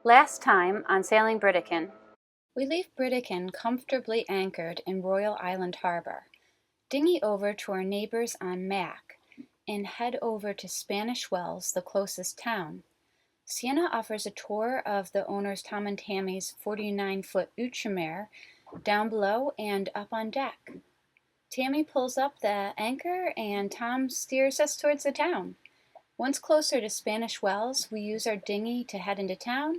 Last time on Sailing BRITICAN. We leave BRITICAN comfortably anchored in Royal Island Harbour, dinghy over to our neighbours on Mac, and head over to Spanish Wells, the closest town. Sienna offers a tour of the owners Tom and Tammy's 49-foot Outremer down below and up on deck. Tammy pulls up the anchor and Tom steers us towards the town. Once closer to Spanish Wells, we use our dinghy to head into town.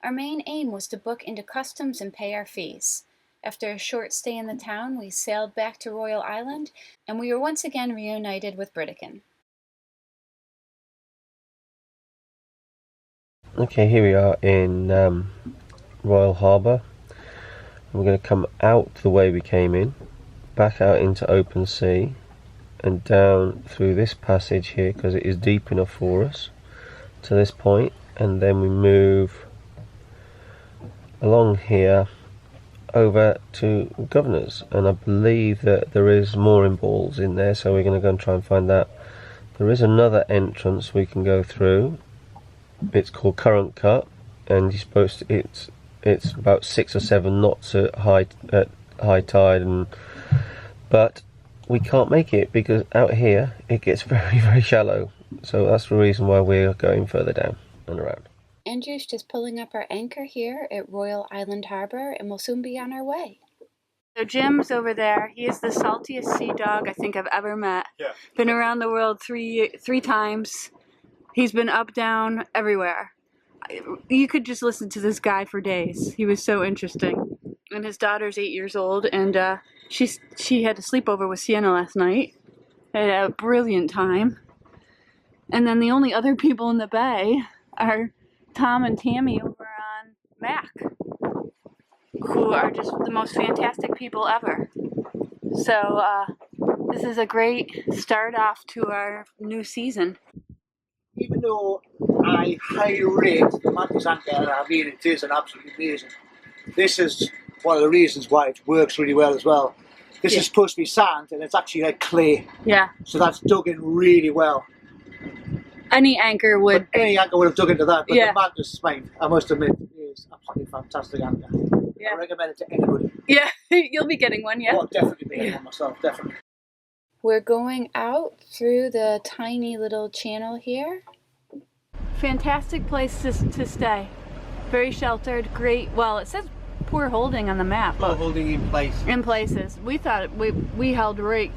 Our main aim was to book into customs and pay our fees. After a short stay in the town, we sailed back to Royal Island, and we were once again reunited with BRITICAN. Okay, here we are in Royal Harbour. We're going to come out the way we came in, back out into open sea, and down through this passage here because it is deep enough for us to this point, and then we move along here over to Governor's, and I believe that there is mooring balls in there, so we're going to go and try and find that. There is another entrance we can go through. It's called Current Cut, and you're supposed to, it's about 6 or 7 knots at high tide, but we can't make it because out here it gets very, very shallow. So that's the reason why we're going further down and around. Andrew's just pulling up our anchor here at Royal Island Harbour, and we'll soon be on our way. So Jim's over there. He is the saltiest sea dog I think I've ever met. Yeah. Been around the world three times. He's been up, down, everywhere. You could just listen to this guy for days. He was so interesting. And his daughter's 8 years old, and she had a sleepover with Sienna last night. They had a brilliant time. And then the only other people in the bay are Tom and Tammy over on Mac, who are just the most fantastic people ever. So this is a great start off to our new season. Even though I highly rate the Mantis anchor, I mean it is an absolutely amazing. This is one of the reasons why it works really well as well. This is supposed to be sand, and it's actually like clay. Yeah. So that's dug in really well. Any anchor would. But any anchor would have dug into that, but the Mantis mine, I must admit, is absolutely fantastic anchor. Yeah. I recommend it to anybody. Yeah, you'll be getting one, yeah? Oh, definitely be getting one myself, definitely. We're going out through the tiny little channel here. Fantastic place to stay. Very sheltered, great. Well, it says poor holding on the map. Poor holding in place. In places. We thought we held right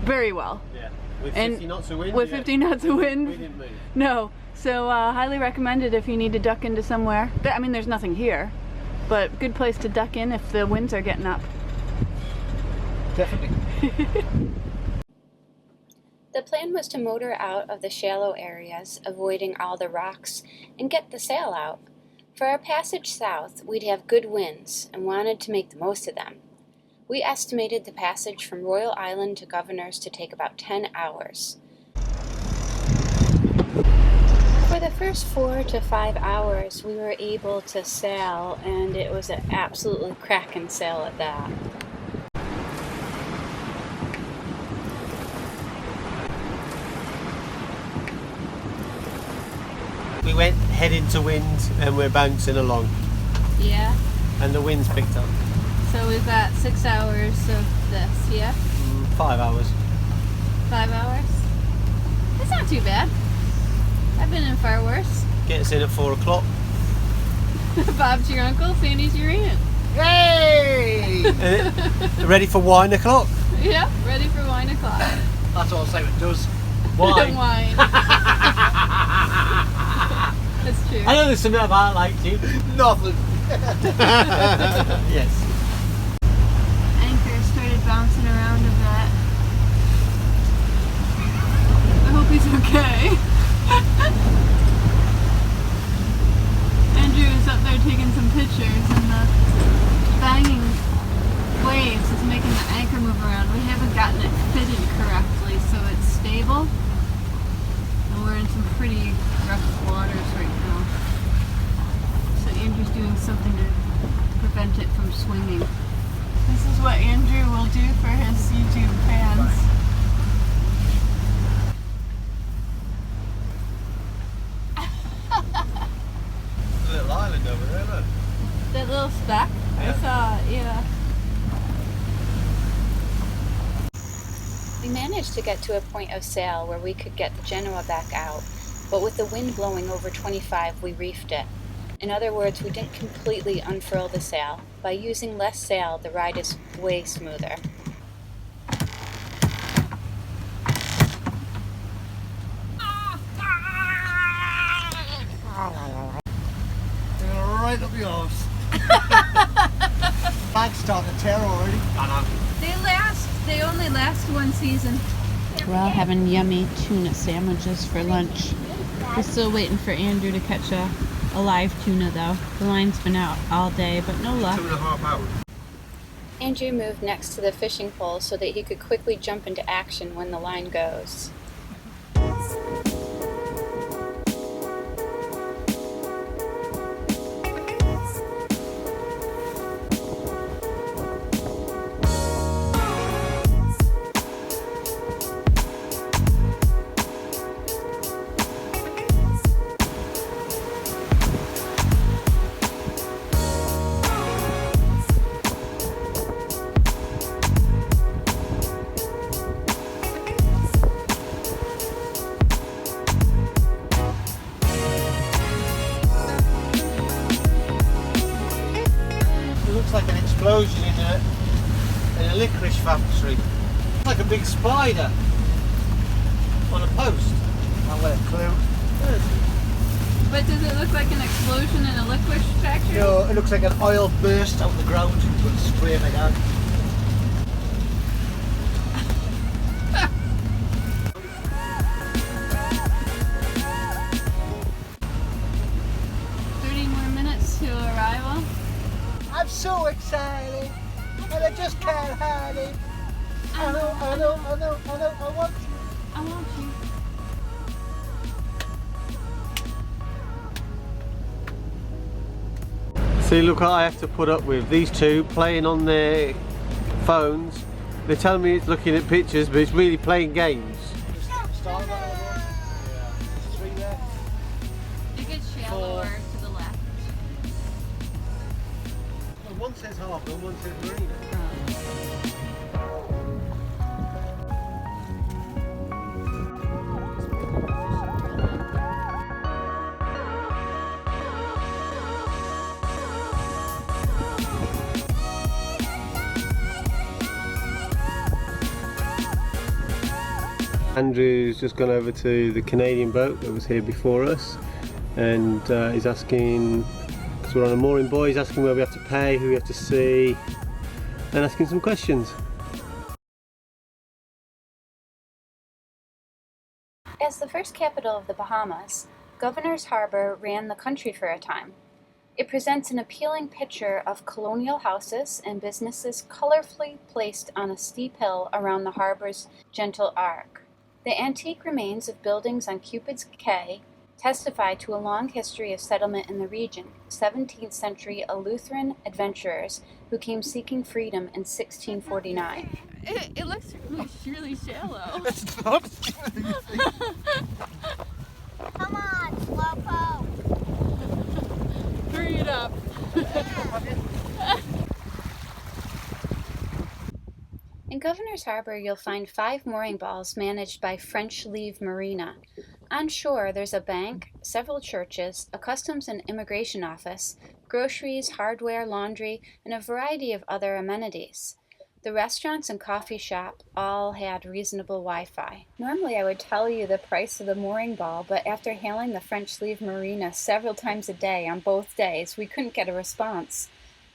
very well. Yeah. With 50 knots of wind? With 50 knots of wind. We didn't move. No. So highly recommended if you need to duck into somewhere. I mean, there's nothing here, but good place to duck in if the winds are getting up. Definitely. The plan was to motor out of the shallow areas, avoiding all the rocks, and get the sail out. For our passage south, we'd have good winds, and wanted to make the most of them. We estimated the passage from Royal Island to Governor's to take about 10 hours. For the first 4 to 5 hours, we were able to sail, and it was an absolutely cracking sail at that. We went head into wind and we're bouncing along. Yeah. And the wind's picked up. So we've got 6 hours of this, yeah? 5 hours. 5 hours? That's not too bad. I've been in far worse. Gets in at 4 o'clock. Bob's your uncle, Sandy's your aunt. Yay! Ready for wine o'clock? Yep, ready for wine o'clock. That's all Simon does. Wine. Wine. That's true. I know there's something about like you. Nothing. Yes. Anchor started bouncing around a bit. I hope he's okay. Andrew is up there taking some pictures, and the banging waves is making the anchor move around. We haven't gotten it fitted correctly so it's stable. And we're in some pretty rough waters right now. So Andrew's doing something to prevent it from swinging. This is what Andrew will do for his YouTube fans. Little island over managed to get to a point of sail where we could get the Genoa back out, but with the wind blowing over 25, we reefed it. In other words, we didn't completely unfurl the sail. By using less sail, the ride is way smoother. Right up yours. Bag's starting to tear already. They only last one season. We're all having yummy tuna sandwiches for lunch. We're still waiting for Andrew to catch a live tuna though. The line's been out all day, but no luck. 2.5 hours. Andrew moved next to the fishing pole so that he could quickly jump into action when the line goes. Like an explosion in a licorice factory. It's like a big spider on a post. I'll let a clue. But does it look like an explosion in a licorice factory? No, it looks like an oil burst out of the ground with spray like that. I'm so excited, and I just can't hide it. I know, I want you. I want you. See, look what I have to put up with. These two playing on their phones. They tell me it's looking at pictures, but it's really playing games. You get shallower to the left. One says Harbour, one says Marina. Andrew's just gone over to the Canadian boat that was here before us, and he's asking, because we're on a mooring buoy, he's asking where we have to pay, who we have to see, and asking some questions. As the first capital of the Bahamas, Governor's Harbour ran the country for a time. It presents an appealing picture of colonial houses and businesses colorfully placed on a steep hill around the harbour's gentle arc. The antique remains of buildings on Cupid's Quay testify to a long history of settlement in the region. 17th century Eleutheran adventurers who came seeking freedom in 1649. It looks really shallow. It's not. Come on, slowpoke. Hurry it up. In Governor's Harbour, you'll find 5 mooring balls managed by French Leave Marina. On shore, there's a bank, several churches, a customs and immigration office, groceries, hardware, laundry, and a variety of other amenities. The restaurants and coffee shop all had reasonable Wi-Fi. Normally I would tell you the price of the mooring ball, but after hailing the French Leave Marina several times a day on both days, we couldn't get a response.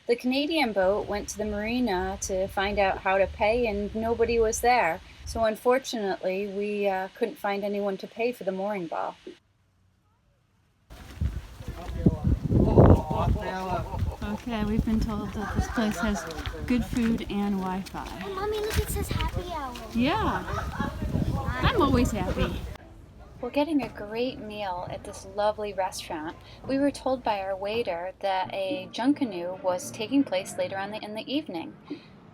The Canadian boat went to the marina to find out how to pay, and nobody was there. So unfortunately, we couldn't find anyone to pay for the mooring ball. Okay, we've been told that this place has good food and Wi-Fi. Oh, Mommy, look, it says happy hour. Yeah, I'm always happy. We're getting a great meal at this lovely restaurant. We were told by our waiter that a Junkanoo was taking place later on in the evening.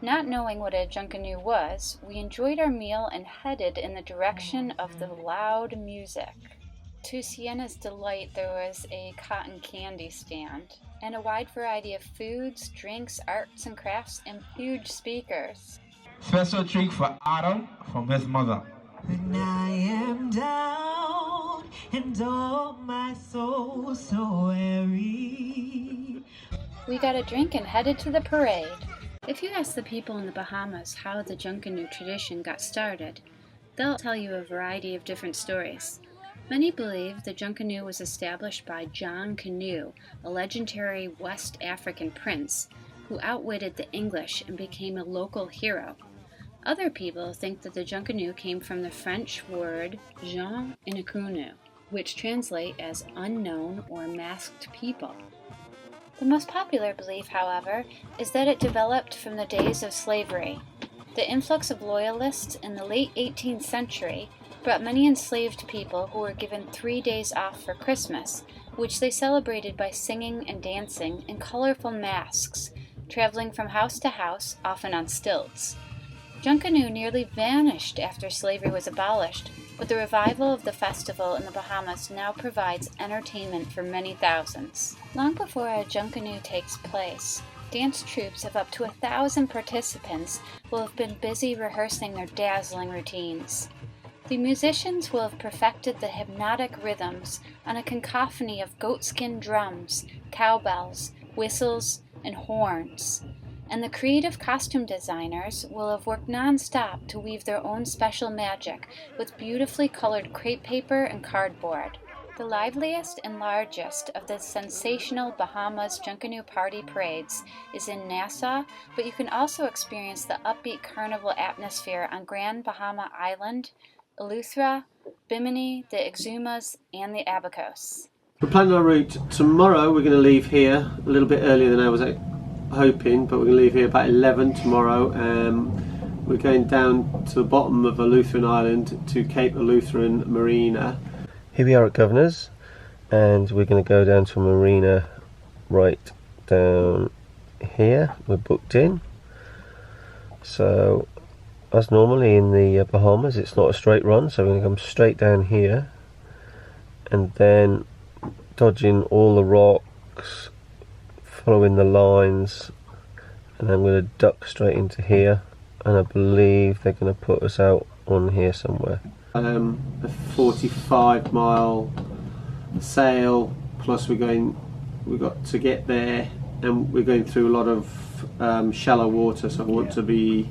Not knowing what a Junkanoo was, we enjoyed our meal and headed in the direction of the loud music. To Sienna's delight, there was a cotton candy stand and a wide variety of foods, drinks, arts and crafts, and huge speakers. Special treat for Adam from his mother. When I am down and all my soul so weary. We got a drink and headed to the parade. If you ask the people in the Bahamas how the Junkanoo tradition got started, they'll tell you a variety of different stories. Many believe the Junkanoo was established by Junkanoo, a legendary West African prince who outwitted the English and became a local hero. Other people think that the Junkanoo came from the French word Junkanoo, which translate as unknown or masked people. The most popular belief, however, is that it developed from the days of slavery. The influx of loyalists in the late 18th century brought many enslaved people who were given 3 days off for Christmas, which they celebrated by singing and dancing in colorful masks, traveling from house to house, often on stilts. Junkanoo nearly vanished after slavery was abolished, but the revival of the festival in the Bahamas now provides entertainment for many thousands. Long before a Junkanoo takes place, dance troupes of up to 1,000 participants will have been busy rehearsing their dazzling routines. The musicians will have perfected the hypnotic rhythms on a cacophony of goatskin drums, cowbells, whistles, and horns. And the creative costume designers will have worked non-stop to weave their own special magic with beautifully colored crepe paper and cardboard. The liveliest and largest of the sensational Bahamas Junkanoo party parades is in Nassau, but you can also experience the upbeat carnival atmosphere on Grand Bahama Island, Eleuthera, Bimini, the Exumas, and the Abacos. We're planning our route tomorrow. We're going to leave here a little bit earlier than I was hoping, but we're going to leave here about 11 tomorrow. We're going down to the bottom of Eleutheran Island to Cape Eleutheran Marina. Here we are at Governor's, and we're going to go down to a marina right down here. We're booked in. So, as normally in the Bahamas, it's not a straight run, so we're going to come straight down here and then dodging all the rocks, following the lines, and I'm going to duck straight into here, and I believe they're going to put us out on here somewhere. A 45-mile sail, plus we've got to get there, and we're going through a lot of shallow water, so I want to be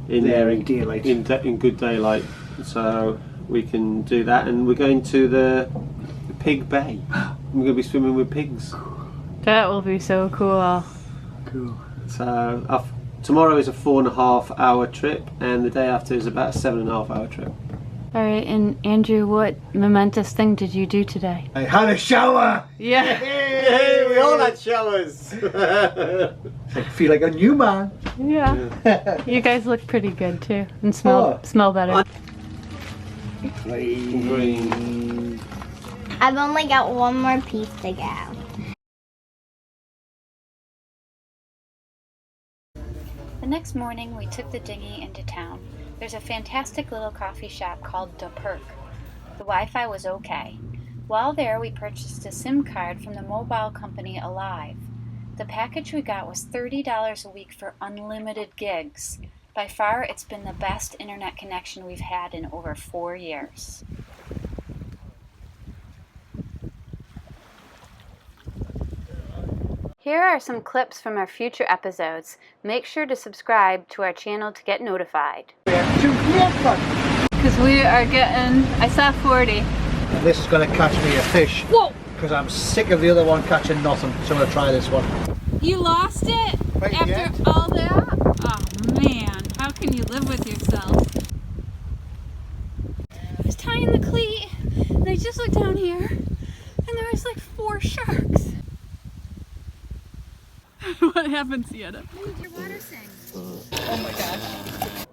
in there in daylight, in good daylight, so we can do that. And we're going to the Pig Bay. We're going to be swimming with pigs. That will be so cool. Cool. So tomorrow is a 4.5 hour trip, and the day after is about a 7.5 hour trip. Alright, and Andrew, what momentous thing did you do today? I had a shower! Yeah. Hey, we all had showers! I feel like a new man. Yeah. You guys look pretty good too, and smell better. Green. I've only got one more piece to go. The next morning, we took the dinghy into town. There's a fantastic little coffee shop called The Perk. The Wi-Fi was okay. While there, we purchased a SIM card from the mobile company Alive. The package we got was $30 a week for unlimited gigs. By far, it's been the best internet connection we've had in over 4 years. Here are some clips from our future episodes. Make sure to subscribe to our channel to get notified. Because we are getting, I saw 40. And this is going to catch me a fish. Whoa! Because I'm sick of the other one catching nothing, so I'm going to try this one. You lost it? Right, after yeah. all that? Oh man, how can you live with yourself? I was tying the cleat, and I just looked down here, and there was like 4 sharks. What happened, Sienna? Your water sink. Oh my gosh.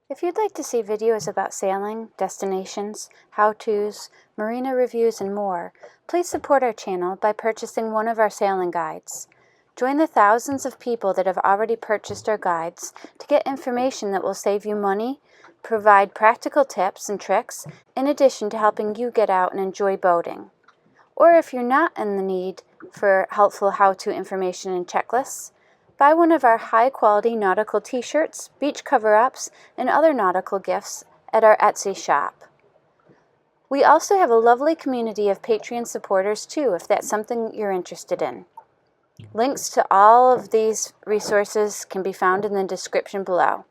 If you'd like to see videos about sailing, destinations, how-tos, marina reviews, and more, please support our channel by purchasing one of our sailing guides. Join the thousands of people that have already purchased our guides to get information that will save you money, provide practical tips and tricks, in addition to helping you get out and enjoy boating. Or if you're not in the need for helpful how-to information and checklists, Buy one of our high-quality nautical t-shirts, beach cover-ups, and other nautical gifts at our Etsy shop. We also have a lovely community of Patreon supporters too, if that's something you're interested in. Links to all of these resources can be found in the description below.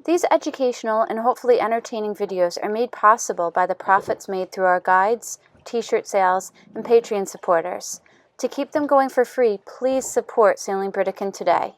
These educational and hopefully entertaining videos are made possible by the profits made through our guides, t-shirt sales, and Patreon supporters. To keep them going for free, please support Sailing BRITICAN today.